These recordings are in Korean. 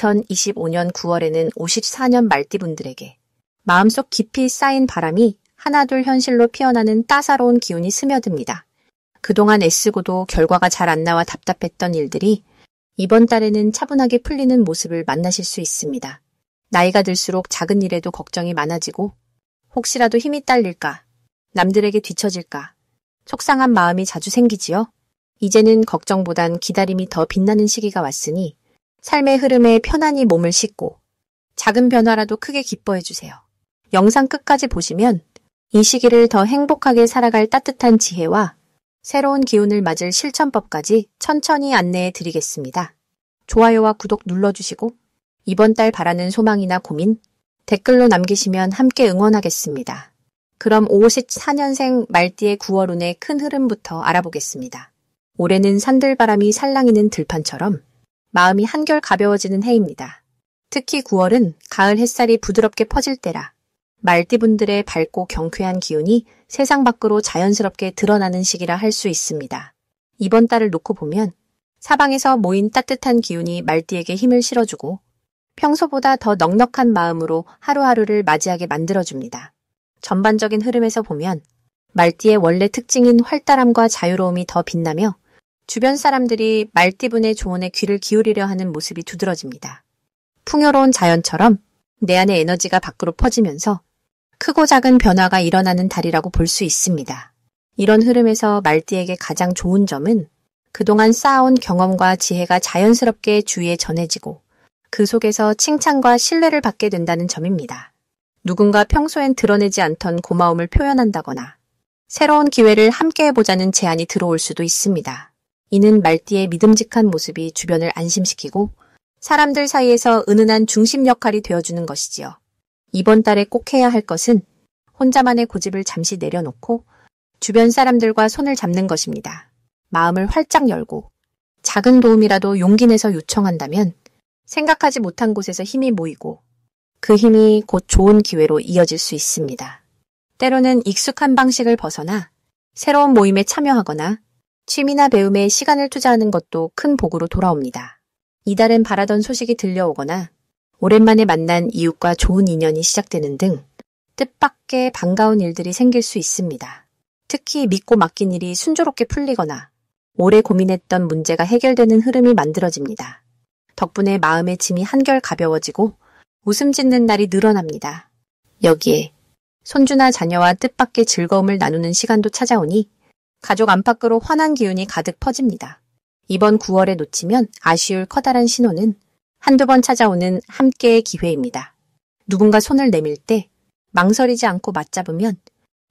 2025년 9월에는 54년 말띠분들에게 마음속 깊이 쌓인 바람이 하나둘 현실로 피어나는 따사로운 기운이 스며듭니다. 그동안 애쓰고도 결과가 잘 안 나와 답답했던 일들이 이번 달에는 차분하게 풀리는 모습을 만나실 수 있습니다. 나이가 들수록 작은 일에도 걱정이 많아지고 혹시라도 힘이 딸릴까, 남들에게 뒤처질까, 속상한 마음이 자주 생기지요. 이제는 걱정보단 기다림이 더 빛나는 시기가 왔으니 삶의 흐름에 편안히 몸을 싣고 작은 변화라도 크게 기뻐해 주세요. 영상 끝까지 보시면 이 시기를 더 행복하게 살아갈 따뜻한 지혜와 새로운 기운을 맞을 실천법까지 천천히 안내해 드리겠습니다. 좋아요와 구독 눌러주시고 이번 달 바라는 소망이나 고민 댓글로 남기시면 함께 응원하겠습니다. 그럼 54년생 말띠의 9월 운의 큰 흐름부터 알아보겠습니다. 올해는 산들바람이 살랑이는 들판처럼 마음이 한결 가벼워지는 해입니다. 특히 9월은 가을 햇살이 부드럽게 퍼질 때라 말띠분들의 밝고 경쾌한 기운이 세상 밖으로 자연스럽게 드러나는 시기라 할 수 있습니다. 이번 달을 놓고 보면 사방에서 모인 따뜻한 기운이 말띠에게 힘을 실어주고 평소보다 더 넉넉한 마음으로 하루하루를 맞이하게 만들어줍니다. 전반적인 흐름에서 보면 말띠의 원래 특징인 활달함과 자유로움이 더 빛나며 주변 사람들이 말띠분의 조언에 귀를 기울이려 하는 모습이 두드러집니다. 풍요로운 자연처럼 내 안의 에너지가 밖으로 퍼지면서 크고 작은 변화가 일어나는 달이라고 볼 수 있습니다. 이런 흐름에서 말띠에게 가장 좋은 점은 그동안 쌓아온 경험과 지혜가 자연스럽게 주위에 전해지고 그 속에서 칭찬과 신뢰를 받게 된다는 점입니다. 누군가 평소엔 드러내지 않던 고마움을 표현한다거나 새로운 기회를 함께 해보자는 제안이 들어올 수도 있습니다. 이는 말띠의 믿음직한 모습이 주변을 안심시키고 사람들 사이에서 은은한 중심 역할이 되어주는 것이지요. 이번 달에 꼭 해야 할 것은 혼자만의 고집을 잠시 내려놓고 주변 사람들과 손을 잡는 것입니다. 마음을 활짝 열고 작은 도움이라도 용기 내서 요청한다면 생각하지 못한 곳에서 힘이 모이고 그 힘이 곧 좋은 기회로 이어질 수 있습니다. 때로는 익숙한 방식을 벗어나 새로운 모임에 참여하거나 취미나 배움에 시간을 투자하는 것도 큰 복으로 돌아옵니다. 이달은 바라던 소식이 들려오거나 오랜만에 만난 이웃과 좋은 인연이 시작되는 등 뜻밖의 반가운 일들이 생길 수 있습니다. 특히 믿고 맡긴 일이 순조롭게 풀리거나 오래 고민했던 문제가 해결되는 흐름이 만들어집니다. 덕분에 마음의 짐이 한결 가벼워지고 웃음 짓는 날이 늘어납니다. 여기에 손주나 자녀와 뜻밖의 즐거움을 나누는 시간도 찾아오니 가족 안팎으로 환한 기운이 가득 퍼집니다. 이번 9월에 놓치면 아쉬울 커다란 신호는 한두 번 찾아오는 함께의 기회입니다. 누군가 손을 내밀 때 망설이지 않고 맞잡으면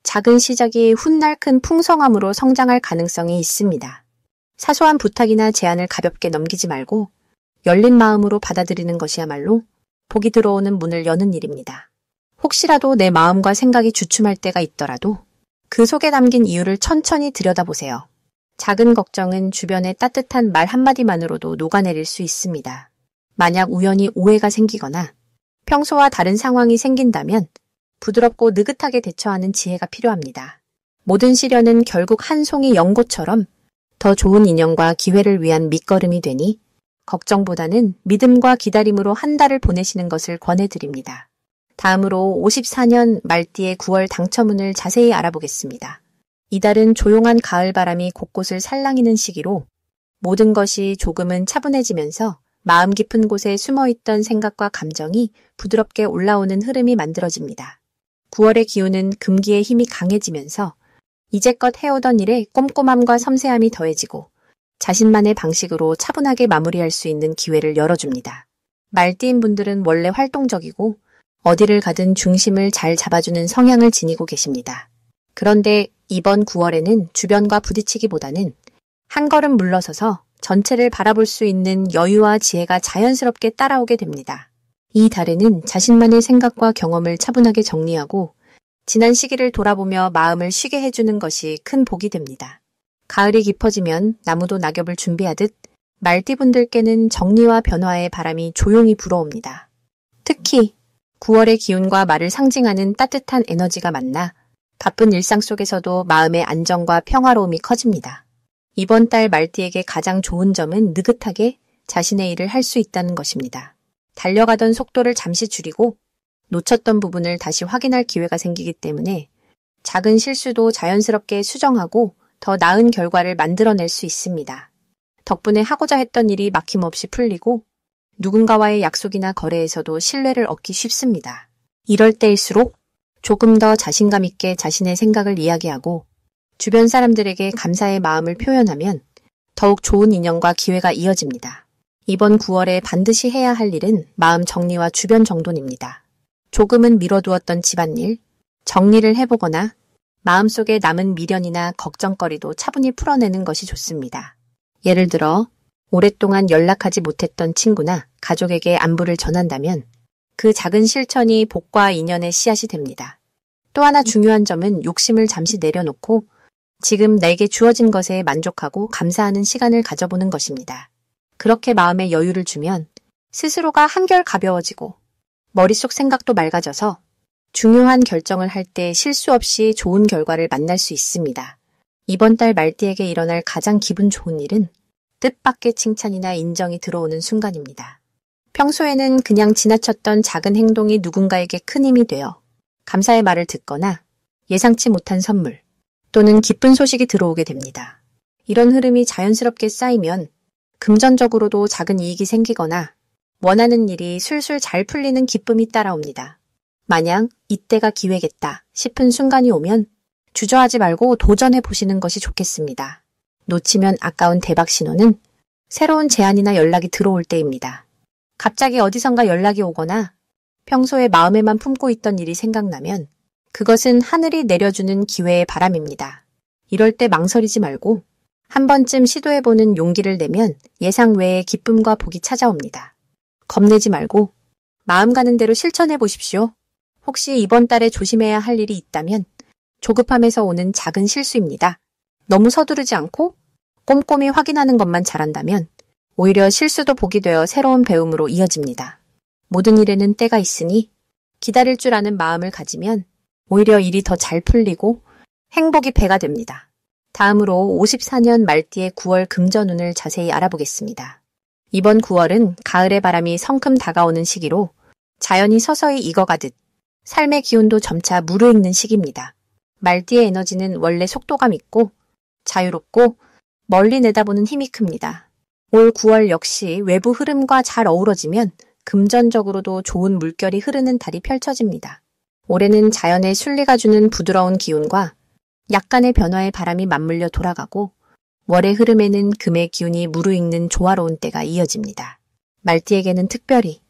작은 시작이 훗날 큰 풍성함으로 성장할 가능성이 있습니다. 사소한 부탁이나 제안을 가볍게 넘기지 말고 열린 마음으로 받아들이는 것이야말로 복이 들어오는 문을 여는 일입니다. 혹시라도 내 마음과 생각이 주춤할 때가 있더라도 그 속에 담긴 이유를 천천히 들여다보세요. 작은 걱정은 주변의 따뜻한 말 한마디만으로도 녹아내릴 수 있습니다. 만약 우연히 오해가 생기거나 평소와 다른 상황이 생긴다면 부드럽고 느긋하게 대처하는 지혜가 필요합니다. 모든 시련은 결국 한 송이 연고처럼 더 좋은 인연과 기회를 위한 밑거름이 되니 걱정보다는 믿음과 기다림으로 한 달을 보내시는 것을 권해드립니다. 다음으로 54년 말띠의 9월 당첨운을 자세히 알아보겠습니다. 이달은 조용한 가을바람이 곳곳을 살랑이는 시기로 모든 것이 조금은 차분해지면서 마음 깊은 곳에 숨어있던 생각과 감정이 부드럽게 올라오는 흐름이 만들어집니다. 9월의 기운은 금기의 힘이 강해지면서 이제껏 해오던 일에 꼼꼼함과 섬세함이 더해지고 자신만의 방식으로 차분하게 마무리할 수 있는 기회를 열어줍니다. 말띠인 분들은 원래 활동적이고 어디를 가든 중심을 잘 잡아주는 성향을 지니고 계십니다. 그런데 이번 9월에는 주변과 부딪히기보다는 한 걸음 물러서서 전체를 바라볼 수 있는 여유와 지혜가 자연스럽게 따라오게 됩니다. 이 달에는 자신만의 생각과 경험을 차분하게 정리하고 지난 시기를 돌아보며 마음을 쉬게 해주는 것이 큰 복이 됩니다. 가을이 깊어지면 나무도 낙엽을 준비하듯 말띠분들께는 정리와 변화의 바람이 조용히 불어옵니다. 특히 9월의 기운과 말을 상징하는 따뜻한 에너지가 만나 바쁜 일상 속에서도 마음의 안정과 평화로움이 커집니다. 이번 달 말띠에게 가장 좋은 점은 느긋하게 자신의 일을 할 수 있다는 것입니다. 달려가던 속도를 잠시 줄이고 놓쳤던 부분을 다시 확인할 기회가 생기기 때문에 작은 실수도 자연스럽게 수정하고 더 나은 결과를 만들어낼 수 있습니다. 덕분에 하고자 했던 일이 막힘없이 풀리고 누군가와의 약속이나 거래에서도 신뢰를 얻기 쉽습니다. 이럴 때일수록 조금 더 자신감 있게 자신의 생각을 이야기하고 주변 사람들에게 감사의 마음을 표현하면 더욱 좋은 인연과 기회가 이어집니다. 이번 9월에 반드시 해야 할 일은 마음 정리와 주변 정돈입니다. 조금은 미뤄두었던 집안일, 정리를 해보거나 마음속에 남은 미련이나 걱정거리도 차분히 풀어내는 것이 좋습니다. 예를 들어 오랫동안 연락하지 못했던 친구나 가족에게 안부를 전한다면 그 작은 실천이 복과 인연의 씨앗이 됩니다. 또 하나 중요한 점은 욕심을 잠시 내려놓고 지금 내게 주어진 것에 만족하고 감사하는 시간을 가져보는 것입니다. 그렇게 마음에 여유를 주면 스스로가 한결 가벼워지고 머릿속 생각도 맑아져서 중요한 결정을 할 때 실수 없이 좋은 결과를 만날 수 있습니다. 이번 달 말띠에게 일어날 가장 기분 좋은 일은 뜻밖의 칭찬이나 인정이 들어오는 순간입니다. 평소에는 그냥 지나쳤던 작은 행동이 누군가에게 큰 힘이 되어 감사의 말을 듣거나 예상치 못한 선물 또는 기쁜 소식이 들어오게 됩니다. 이런 흐름이 자연스럽게 쌓이면 금전적으로도 작은 이익이 생기거나 원하는 일이 술술 잘 풀리는 기쁨이 따라옵니다. 만약 이때가 기회겠다 싶은 순간이 오면 주저하지 말고 도전해 보시는 것이 좋겠습니다. 놓치면 아까운 대박 신호는 새로운 제안이나 연락이 들어올 때입니다. 갑자기 어디선가 연락이 오거나 평소에 마음에만 품고 있던 일이 생각나면 그것은 하늘이 내려주는 기회의 바람입니다. 이럴 때 망설이지 말고 한 번쯤 시도해보는 용기를 내면 예상 외의 기쁨과 복이 찾아옵니다. 겁내지 말고 마음 가는 대로 실천해 보십시오. 혹시 이번 달에 조심해야 할 일이 있다면 조급함에서 오는 작은 실수입니다. 너무 서두르지 않고 꼼꼼히 확인하는 것만 잘한다면 오히려 실수도 복이 되어 새로운 배움으로 이어집니다. 모든 일에는 때가 있으니 기다릴 줄 아는 마음을 가지면 오히려 일이 더 잘 풀리고 행복이 배가 됩니다. 다음으로 54년 말띠의 9월 금전운을 자세히 알아보겠습니다. 이번 9월은 가을의 바람이 성큼 다가오는 시기로 자연이 서서히 익어가듯 삶의 기운도 점차 무르익는 시기입니다. 말띠의 에너지는 원래 속도감 있고 자유롭고 멀리 내다보는 힘이 큽니다. 올 9월 역시 외부 흐름과 잘 어우러지면 금전적으로도 좋은 물결이 흐르는 달이 펼쳐집니다. 올해는 자연의 순리가 주는 부드러운 기운과 약간의 변화의 바람이 맞물려 돌아가고 월의 흐름에는 금의 기운이 무르익는 조화로운 때가 이어집니다. 말띠에게는 특별히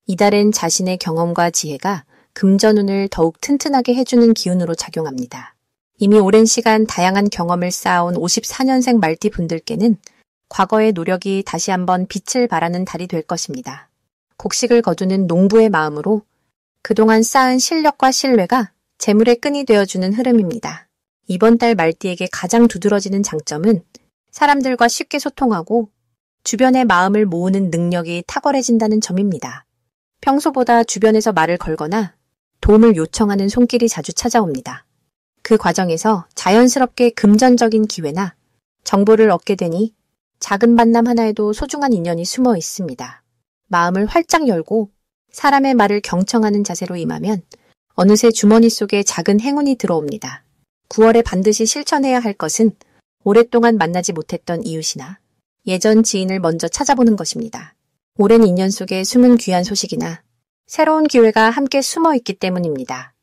이달엔 자신의 경험과 지혜가 금전운을 더욱 튼튼하게 해주는 기운으로 작용합니다. 이미 오랜 시간 다양한 경험을 쌓아온 54년생 말띠 분들께는 과거의 노력이 다시 한번 빛을 발하는 달이 될 것입니다. 곡식을 거두는 농부의 마음으로 그동안 쌓은 실력과 신뢰가 재물의 끈이 되어주는 흐름입니다. 이번 달 말띠에게 가장 두드러지는 장점은 사람들과 쉽게 소통하고 주변의 마음을 모으는 능력이 탁월해진다는 점입니다. 평소보다 주변에서 말을 걸거나 도움을 요청하는 손길이 자주 찾아옵니다. 그 과정에서 자연스럽게 금전적인 기회나 정보를 얻게 되니 작은 만남 하나에도 소중한 인연이 숨어 있습니다. 마음을 활짝 열고 사람의 말을 경청하는 자세로 임하면 어느새 주머니 속에 작은 행운이 들어옵니다. 9월에 반드시 실천해야 할 것은 오랫동안 만나지 못했던 이웃이나 예전 지인을 먼저 찾아보는 것입니다. 오랜 인연 속에 숨은 귀한 소식이나 새로운 기회가 함께 숨어 있기 때문입니다.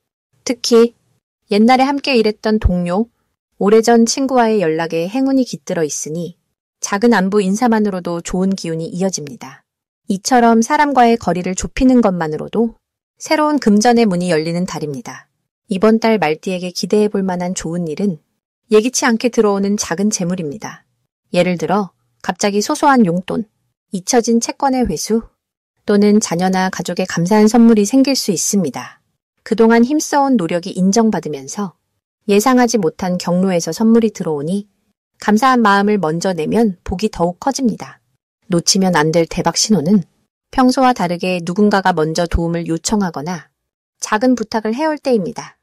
특히 옛날에 함께 일했던 동료, 오래전 친구와의 연락에 행운이 깃들어 있으니 작은 안부 인사만으로도 좋은 기운이 이어집니다. 이처럼 사람과의 거리를 좁히는 것만으로도 새로운 금전의 문이 열리는 달입니다. 이번 달 말띠에게 기대해 볼 만한 좋은 일은 예기치 않게 들어오는 작은 재물입니다. 예를 들어 갑자기 소소한 용돈, 잊혀진 채권의 회수 또는 자녀나 가족에 감사한 선물이 생길 수 있습니다. 그동안 힘써온 노력이 인정받으면서 예상하지 못한 경로에서 선물이 들어오니 감사한 마음을 먼저 내면 복이 더욱 커집니다. 놓치면 안 될 대박 신호는 평소와 다르게 누군가가 먼저 도움을 요청하거나 작은 부탁을 해올 때입니다.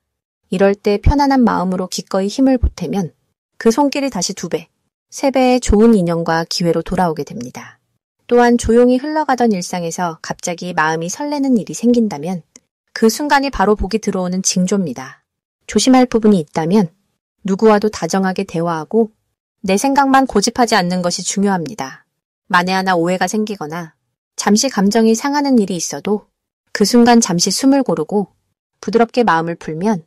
이럴 때 편안한 마음으로 기꺼이 힘을 보태면 그 손길이 다시 2배, 3배의 좋은 인연과 기회로 돌아오게 됩니다. 또한 조용히 흘러가던 일상에서 갑자기 마음이 설레는 일이 생긴다면 그 순간이 바로 복이 들어오는 징조입니다. 조심할 부분이 있다면 누구와도 다정하게 대화하고 내 생각만 고집하지 않는 것이 중요합니다. 만에 하나 오해가 생기거나 잠시 감정이 상하는 일이 있어도 그 순간 잠시 숨을 고르고 부드럽게 마음을 풀면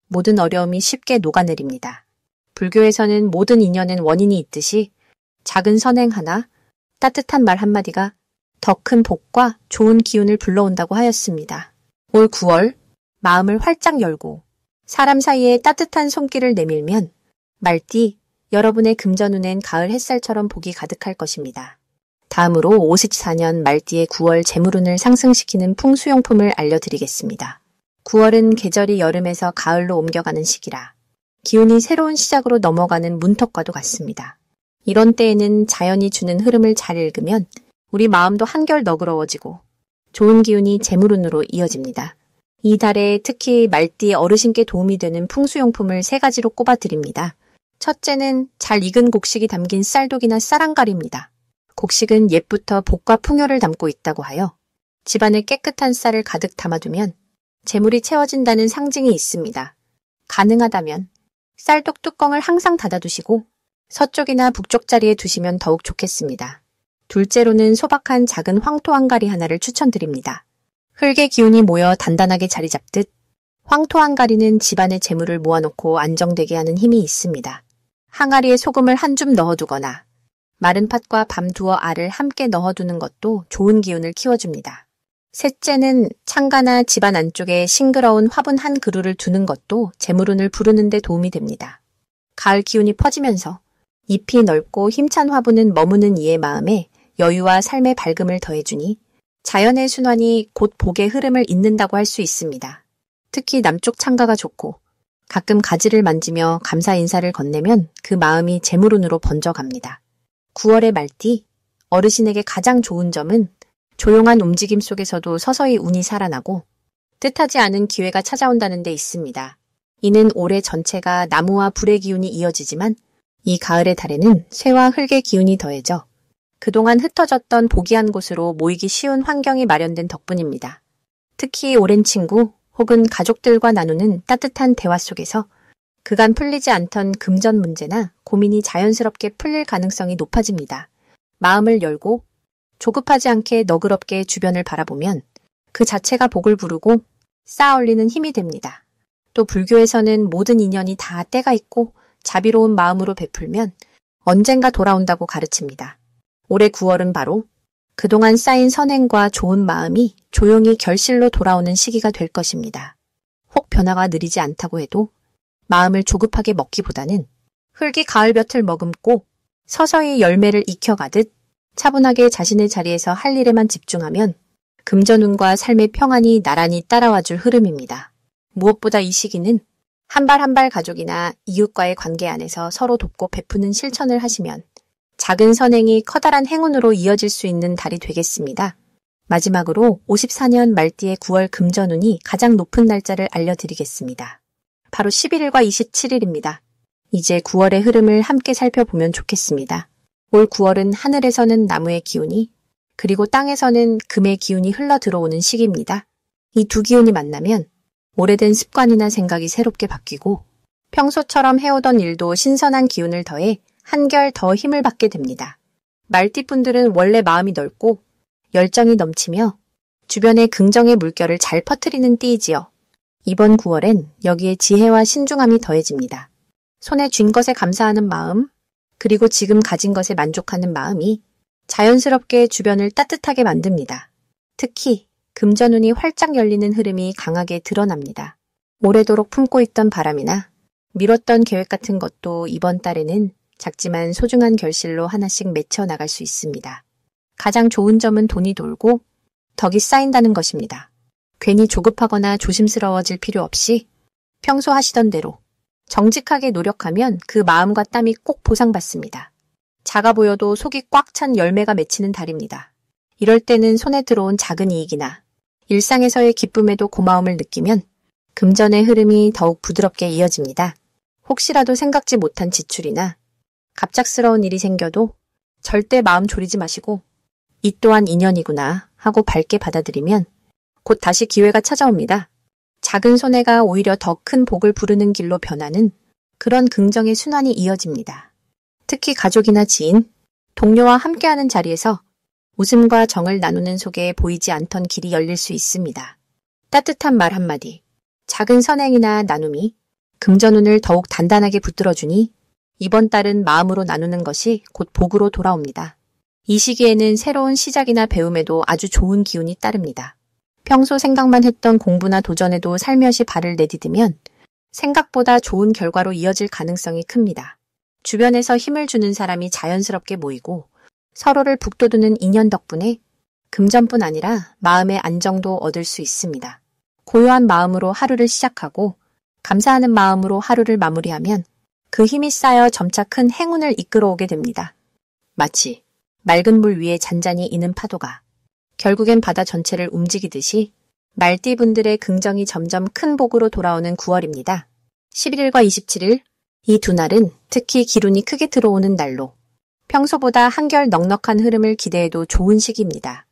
모든 어려움이 쉽게 녹아내립니다. 불교에서는 모든 인연엔 원인이 있듯이 작은 선행 하나, 따뜻한 말 한마디가 더 큰 복과 좋은 기운을 불러온다고 하였습니다. 올 9월 마음을 활짝 열고 사람 사이에 따뜻한 손길을 내밀면 말띠 여러분의 금전운엔 가을 햇살처럼 복이 가득할 것입니다. 다음으로 54년 말띠의 9월 재물운을 상승시키는 풍수용품을 알려드리겠습니다. 9월은 계절이 여름에서 가을로 옮겨가는 시기라 기운이 새로운 시작으로 넘어가는 문턱과도 같습니다. 이런 때에는 자연이 주는 흐름을 잘 읽으면 우리 마음도 한결 너그러워지고 좋은 기운이 재물운으로 이어집니다. 이 달에 특히 말띠 어르신께 도움이 되는 풍수용품을 3가지로 꼽아드립니다. 첫째는 잘 익은 곡식이 담긴 쌀독이나 쌀한갈입니다. 곡식은 옛부터 복과 풍요를 담고 있다고 하여 집안에 깨끗한 쌀을 가득 담아두면 재물이 채워진다는 상징이 있습니다. 가능하다면 쌀독 뚜껑을 항상 닫아두시고 서쪽이나 북쪽 자리에 두시면 더욱 좋겠습니다. 둘째로는 소박한 작은 황토 한가리 하나를 추천드립니다. 흙의 기운이 모여 단단하게 자리 잡듯 황토 한가리는 집안의 재물을 모아놓고 안정되게 하는 힘이 있습니다. 항아리에 소금을 한 줌 넣어두거나 마른 팥과 밤두어 알을 함께 넣어두는 것도 좋은 기운을 키워줍니다. 셋째는 창가나 집안 안쪽에 싱그러운 화분 한 그루를 두는 것도 재물운을 부르는 데 도움이 됩니다. 가을 기운이 퍼지면서 잎이 넓고 힘찬 화분은 머무는 이의 마음에 여유와 삶의 밝음을 더해주니 자연의 순환이 곧 복의 흐름을 잇는다고 할 수 있습니다. 특히 남쪽 창가가 좋고 가끔 가지를 만지며 감사 인사를 건네면 그 마음이 재물운으로 번져갑니다. 9월의 말띠, 어르신에게 가장 좋은 점은 조용한 움직임 속에서도 서서히 운이 살아나고 뜻하지 않은 기회가 찾아온다는 데 있습니다. 이는 올해 전체가 나무와 불의 기운이 이어지지만 이 가을의 달에는 쇠와 흙의 기운이 더해져 그동안 흩어졌던 보기한 곳으로 모이기 쉬운 환경이 마련된 덕분입니다. 특히 오랜 친구 혹은 가족들과 나누는 따뜻한 대화 속에서 그간 풀리지 않던 금전 문제나 고민이 자연스럽게 풀릴 가능성이 높아집니다. 마음을 열고 조급하지 않게 너그럽게 주변을 바라보면 그 자체가 복을 부르고 쌓아올리는 힘이 됩니다. 또 불교에서는 모든 인연이 다 때가 있고 자비로운 마음으로 베풀면 언젠가 돌아온다고 가르칩니다. 올해 9월은 바로 그동안 쌓인 선행과 좋은 마음이 조용히 결실로 돌아오는 시기가 될 것입니다. 혹 변화가 느리지 않다고 해도 마음을 조급하게 먹기보다는 흙이 가을볕을 머금고 서서히 열매를 익혀가듯 차분하게 자신의 자리에서 할 일에만 집중하면 금전운과 삶의 평안이 나란히 따라와줄 흐름입니다. 무엇보다 이 시기는 한 발 한 발 가족이나 이웃과의 관계 안에서 서로 돕고 베푸는 실천을 하시면 작은 선행이 커다란 행운으로 이어질 수 있는 달이 되겠습니다. 마지막으로 54년 말띠의 9월 금전운이 가장 높은 날짜를 알려드리겠습니다. 바로 11일과 27일입니다. 이제 9월의 흐름을 함께 살펴보면 좋겠습니다. 올 9월은 하늘에서는 나무의 기운이 그리고 땅에서는 금의 기운이 흘러 들어오는 시기입니다. 이 두 기운이 만나면 오래된 습관이나 생각이 새롭게 바뀌고 평소처럼 해오던 일도 신선한 기운을 더해 한결 더 힘을 받게 됩니다. 말띠분들은 원래 마음이 넓고 열정이 넘치며 주변에 긍정의 물결을 잘 퍼뜨리는 띠이지요. 이번 9월엔 여기에 지혜와 신중함이 더해집니다. 손에 쥔 것에 감사하는 마음, 그리고 지금 가진 것에 만족하는 마음이 자연스럽게 주변을 따뜻하게 만듭니다. 특히 금전운이 활짝 열리는 흐름이 강하게 드러납니다. 오래도록 품고 있던 바람이나 미뤘던 계획 같은 것도 이번 달에는 작지만 소중한 결실로 하나씩 맺혀 나갈 수 있습니다. 가장 좋은 점은 돈이 돌고 덕이 쌓인다는 것입니다. 괜히 조급하거나 조심스러워질 필요 없이 평소 하시던 대로 정직하게 노력하면 그 마음과 땀이 꼭 보상받습니다. 작아 보여도 속이 꽉 찬 열매가 맺히는 달입니다. 이럴 때는 손에 들어온 작은 이익이나 일상에서의 기쁨에도 고마움을 느끼면 금전의 흐름이 더욱 부드럽게 이어집니다. 혹시라도 생각지 못한 지출이나 갑작스러운 일이 생겨도 절대 마음 졸이지 마시고 이 또한 인연이구나 하고 밝게 받아들이면 곧 다시 기회가 찾아옵니다. 작은 손해가 오히려 더 큰 복을 부르는 길로 변하는 그런 긍정의 순환이 이어집니다. 특히 가족이나 지인, 동료와 함께하는 자리에서 웃음과 정을 나누는 속에 보이지 않던 길이 열릴 수 있습니다. 따뜻한 말 한마디, 작은 선행이나 나눔이 금전운을 더욱 단단하게 붙들어주니 이번 달은 마음으로 나누는 것이 곧 복으로 돌아옵니다. 이 시기에는 새로운 시작이나 배움에도 아주 좋은 기운이 따릅니다. 평소 생각만 했던 공부나 도전에도 살며시 발을 내디디면 생각보다 좋은 결과로 이어질 가능성이 큽니다. 주변에서 힘을 주는 사람이 자연스럽게 모이고 서로를 북돋우는 인연 덕분에 금전뿐 아니라 마음의 안정도 얻을 수 있습니다. 고요한 마음으로 하루를 시작하고 감사하는 마음으로 하루를 마무리하면 그 힘이 쌓여 점차 큰 행운을 이끌어오게 됩니다. 마치 맑은 물 위에 잔잔히 이는 파도가 결국엔 바다 전체를 움직이듯이 말띠분들의 긍정이 점점 큰 복으로 돌아오는 9월입니다. 11일과 27일, 이 두 날은 특히 기운이 크게 들어오는 날로 평소보다 한결 넉넉한 흐름을 기대해도 좋은 시기입니다.